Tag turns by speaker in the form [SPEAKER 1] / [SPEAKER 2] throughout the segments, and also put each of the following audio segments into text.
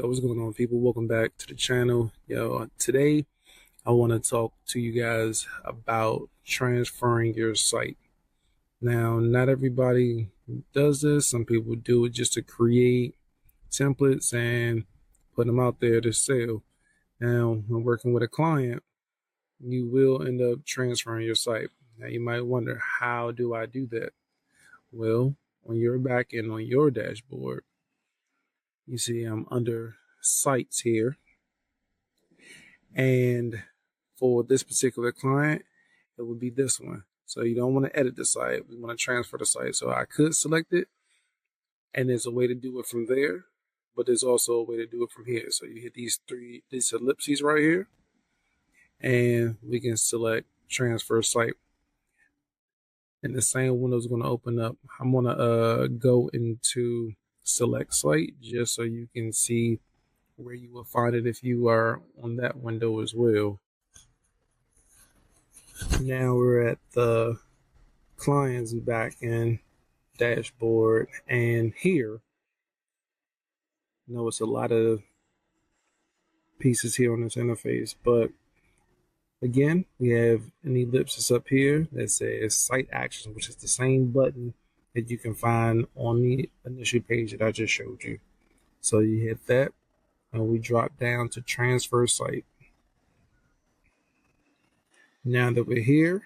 [SPEAKER 1] Yo, what's going on, people? Welcome back to the channel. Today I want to talk to you guys about transferring your site. Now, not everybody does this. Some people do it just to create templates and put them out there to sell. Now, when working with a client, you will end up transferring your site. Now, you might wonder, how do I do that? Well, on your back end on your dashboard, you see I'm under sites here. And for this particular client, it would be this one. So you don't want to edit the site. We want to transfer the site. So I could select it, and there's a way to do it from there, but there's also a way to do it from here. So you hit these ellipses right here, and we can select transfer site. And the same window is going to open up. I'm going to go into select site just so you can see where you will find it if you are on that window as well. Now we're at the client's backend dashboard, and here, notice a lot of pieces here on this interface, but again, we have an ellipsis up here that says site actions, which is the same button that you can find on the initial page that I just showed you. So you hit that, and we drop down to transfer site. Now that we're here,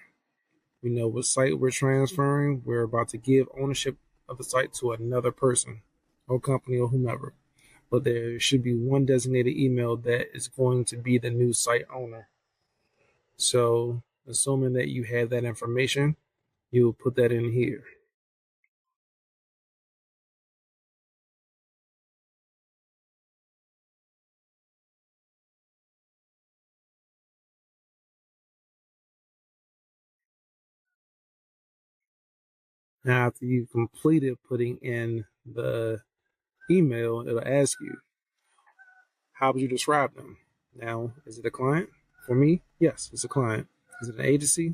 [SPEAKER 1] we know what site we're transferring. We're about to give ownership of the site to another person or company or whomever. But there should be one designated email that is going to be the new site owner. So assuming that you have that information, you'll put that in here. Now, after you've completed putting in the email, it'll ask you, how would you describe them? Now, is it a client? For me, yes, it's a client. Is it an agency?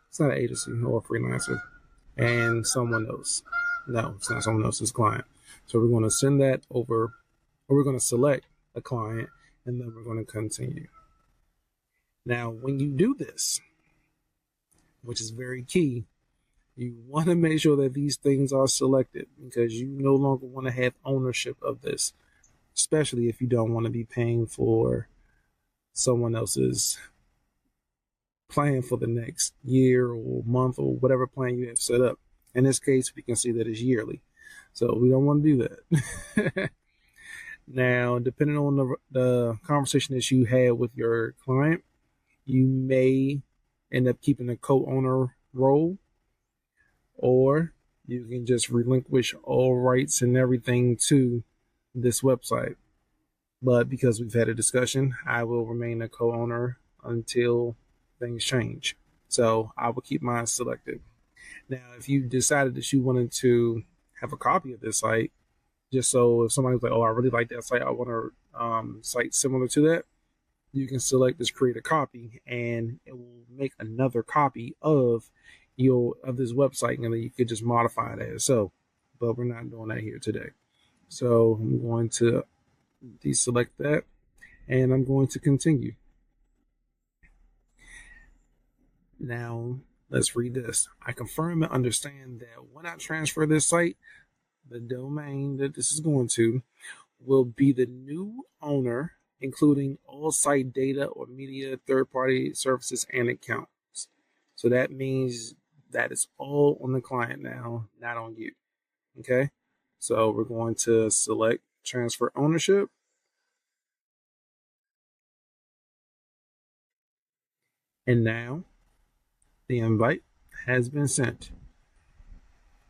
[SPEAKER 1] It's not an agency or a freelancer. And someone else. No, it's not someone else's client. So we're going to send that over, or we're going to select a client, and then we're going to continue. Now, when you do this, which is very key, you want to make sure that these things are selected, because you no longer want to have ownership of this, especially if you don't want to be paying for someone else's plan for the next year or month or whatever plan you have set up. In this case, we can see that it's yearly. So we don't want to do that. Now, depending on the conversation that you had with your client, you may end up keeping a co-owner role, or you can just relinquish all rights and everything to this website. But because we've had a discussion, I will remain a co-owner until things change. So I will keep mine selected. Now, if you decided that you wanted to have a copy of this site, just so if somebody was like, oh, I really like that site, I want a site similar to that, you can select this create a copy, and it will make another copy of this website, and then you could just modify it as so. But we're not doing that here today. So I'm going to deselect that, and I'm going to continue. Now, let's read this. I confirm and understand that when I transfer this site, the domain that this is going to will be the new owner, including all site data or media, third-party services, and accounts. So that means that it's all on the client now, not on you. Okay? So we're going to select transfer ownership. And now the invite has been sent.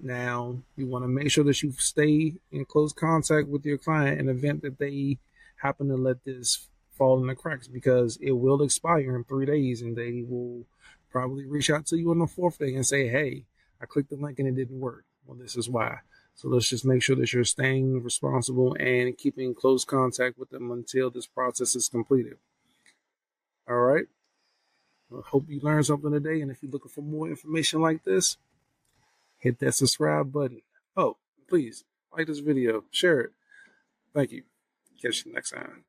[SPEAKER 1] Now, you want to make sure that you stay in close contact with your client in the event that they happen to let this fall in the cracks, because it will expire in 3 days, and they will probably reach out to you on the 4th day and say, hey, I clicked the link and it didn't work. Well, this is why. So let's just make sure that you're staying responsible and keeping close contact with them until this process is completed. All right. I hope you learned something today. And if you're looking for more information like this, hit that subscribe button. Oh, please like this video, share it. Thank you. Catch you next time.